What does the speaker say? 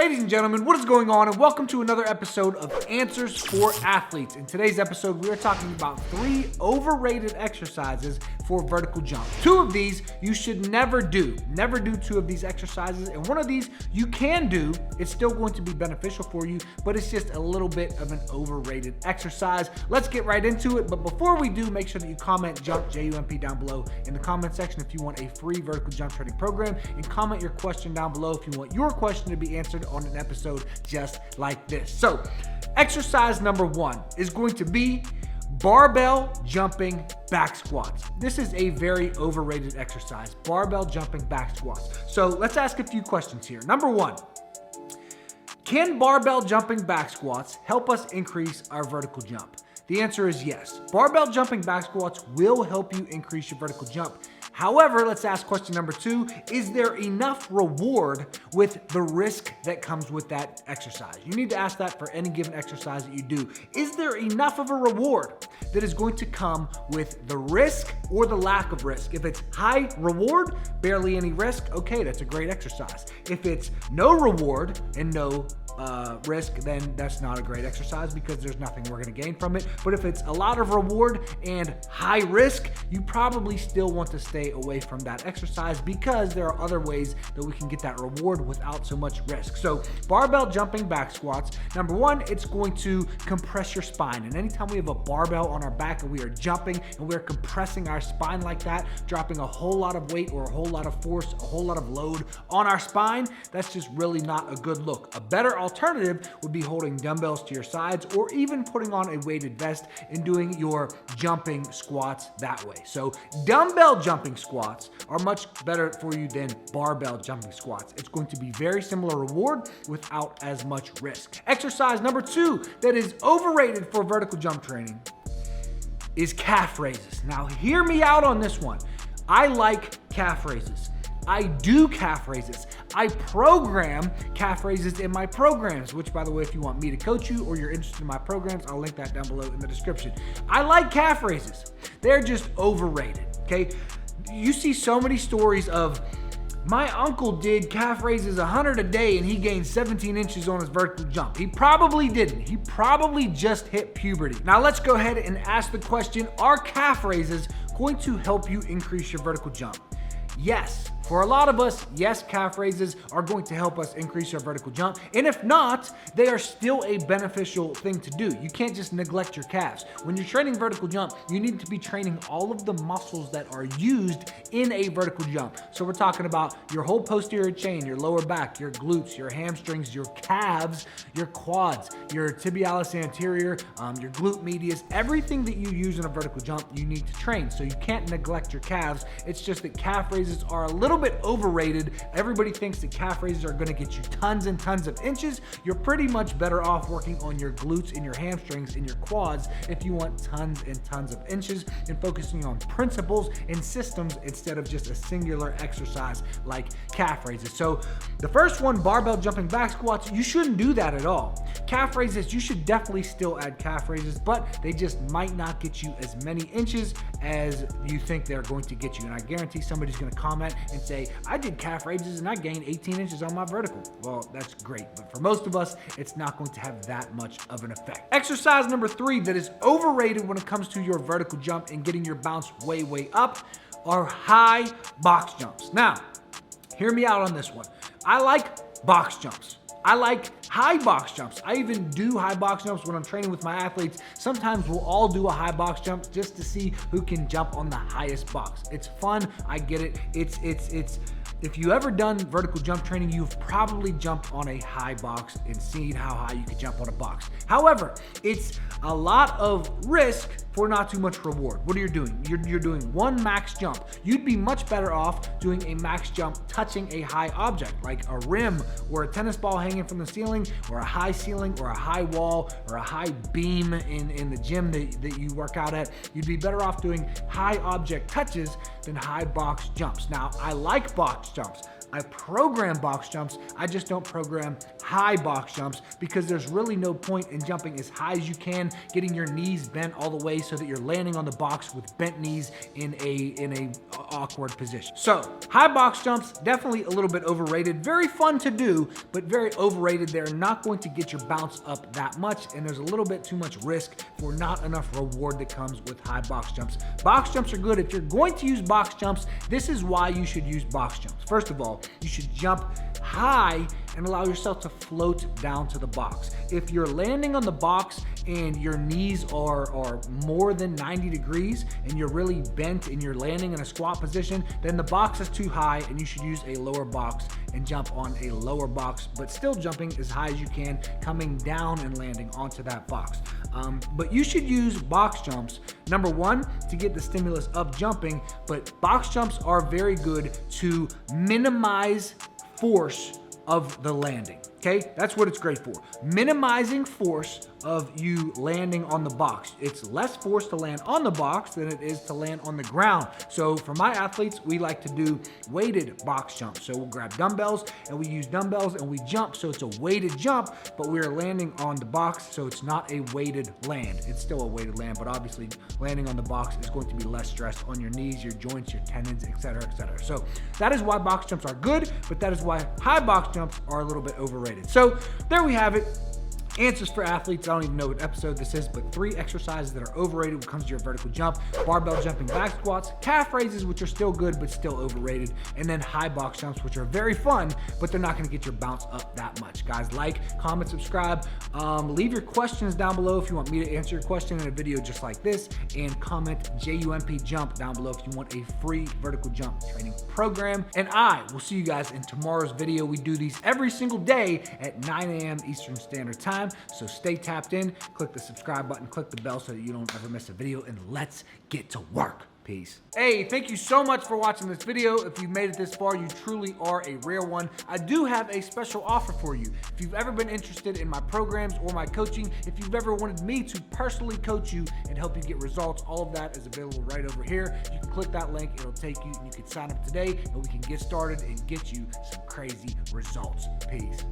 Ladies and gentlemen, what is going on? And welcome to another episode of Answers for Athletes. In today's episode, we are talking about 3 overrated exercises for vertical jump. 2 of these you should never do. Never do 2 of these exercises. And one of these you can do. It's still going to be beneficial for you, but it's just a little bit of an overrated exercise. Let's get right into it. But before we do, make sure that you comment JUMP, J-U-M-P, down below in the comment section if you want a free vertical jump training program. And comment your question down below if you want your question to be answered on an episode just like this. So, exercise number 1 is going to be barbell jumping back squats. This is a very overrated exercise, barbell jumping back squats. So let's ask a few questions here. Number 1, can barbell jumping back squats help us increase our vertical jump? The answer is yes. Barbell jumping back squats will help you increase your vertical jump. However, let's ask question number 2, is there enough reward with the risk that comes with that exercise? You need to ask that for any given exercise that you do. Is there enough of a reward that is going to come with the risk or the lack of risk? If it's high reward, barely any risk, okay, that's a great exercise. If it's no reward and no risk, then that's not a great exercise because there's nothing we're going to gain from it. But if it's a lot of reward and high risk, you probably still want to stay away from that exercise because there are other ways that we can get that reward without so much risk. So barbell jumping back squats, number 1, it's going to compress your spine. And anytime we have a barbell on our back and we are jumping and we're compressing our spine like that, dropping a whole lot of weight or a whole lot of force, a whole lot of load on our spine, that's just really not a good look. A better alternative would be holding dumbbells to your sides or even putting on a weighted vest and doing your jumping squats that way. So dumbbell jumping squats are much better for you than barbell jumping squats. It's going to be very similar reward without as much risk. Exercise number 2 that is overrated for vertical jump training is calf raises. Now hear me out on this one. I like calf raises. I do calf raises. I program calf raises in my programs, which, by the way, if you want me to coach you or you're interested in my programs, I'll link that down below in the description. I like calf raises. They're just overrated, okay? You see so many stories of, my uncle did calf raises 100 a day and he gained 17 inches on his vertical jump. He probably didn't. He probably just hit puberty. Now let's go ahead and ask the question, are calf raises going to help you increase your vertical jump? Yes. For a lot of us, yes, calf raises are going to help us increase our vertical jump. And if not, they are still a beneficial thing to do. You can't just neglect your calves. When you're training vertical jump, you need to be training all of the muscles that are used in a vertical jump. So we're talking about your whole posterior chain, your lower back, your glutes, your hamstrings, your calves, your quads, your tibialis anterior, your glute medius, everything that you use in a vertical jump, you need to train. So you can't neglect your calves. It's just that calf raises are a little bit overrated. Everybody thinks that calf raises are going to get you tons and tons of inches. You're pretty much better off working on your glutes and your hamstrings and your quads if you want tons and tons of inches and focusing on principles and systems instead of just a singular exercise like calf raises. So the first one, barbell jumping back squats, you shouldn't do that at all. Calf raises, you should definitely still add calf raises, but they just might not get you as many inches as you think they're going to get you. And I guarantee somebody's going to comment and say, I did calf raises and I gained 18 inches on my vertical. Well, that's great, but for most of us, it's not going to have that much of an effect. Exercise number 3 that is overrated when it comes to your vertical jump and getting your bounce way, way up are high box jumps. Now, hear me out on this one. I like box jumps. I like high box jumps. I even do high box jumps when I'm training with my athletes. Sometimes we'll all do a high box jump just to see who can jump on the highest box. It's fun. I get it. It's if you ever done vertical jump training, you've probably jumped on a high box and seen how high you could jump on a box. However, it's a lot of risk for not too much reward. What are you doing? You're doing one max jump. You'd be much better off doing a max jump touching a high object like a rim or a tennis ball hanging from the ceiling or a high ceiling or a high wall or a high beam in the gym that you work out at. You'd be better off doing high object touches than high box jumps. Now, I like box jumps. I program box jumps. I just don't program high box jumps because there's really no point in jumping as high as you can, getting your knees bent all the way so that you're landing on the box with bent knees in a awkward position. So high box jumps, definitely a little bit overrated. Very fun to do, but very overrated. They're not going to get your bounce up that much, and there's a little bit too much risk for not enough reward that comes with high box jumps. Box jumps are good. If you're going to use box jumps, this is why you should use box jumps. First of all, you should jump high and allow yourself to float down to the box. If you're landing on the box and your knees are more than 90 degrees and you're really bent and you're landing in a squat position, then the box is too high and you should use a lower box and jump on a lower box, but still jumping as high as you can, coming down and landing onto that box. But you should use box jumps, number one, to get the stimulus of jumping, but box jumps are very good to minimize force of the landing. Okay, that's what it's great for. Minimizing force of you landing on the box. It's less force to land on the box than it is to land on the ground. So for my athletes, we like to do weighted box jumps. So we'll grab dumbbells and we use dumbbells and we jump. So it's a weighted jump, but we're landing on the box. So it's not a weighted land. It's still a weighted land, but obviously landing on the box is going to be less stress on your knees, your joints, your tendons, etc., etc. So that is why box jumps are good, but that is why high box jumps are a little bit overrated. So there we have it. Answers for athletes. I don't even know what episode this is, but 3 exercises that are overrated when it comes to your vertical jump: barbell jumping back squats, calf raises, which are still good but still overrated, and then high box jumps, which are very fun, but they're not going to get your bounce up that much. Guys, like, comment, subscribe, leave your questions down below if you want me to answer your question in a video just like this, and comment JUMP jump down below if you want a free vertical jump training program. And I will see you guys in tomorrow's video. We do these every single day at 9 a.m. Eastern Standard Time. So stay tapped in, click the subscribe button, click the bell so that you don't ever miss a video, and let's get to work. Peace. Hey, thank you so much for watching this video. If you've made it this far, you truly are a rare one. I do have a special offer for you. If you've ever been interested in my programs or my coaching, if you've ever wanted me to personally coach you and help you get results, all of that is available right over here. You can click that link, it'll take you, and you can sign up today, and we can get started and get you some crazy results. Peace.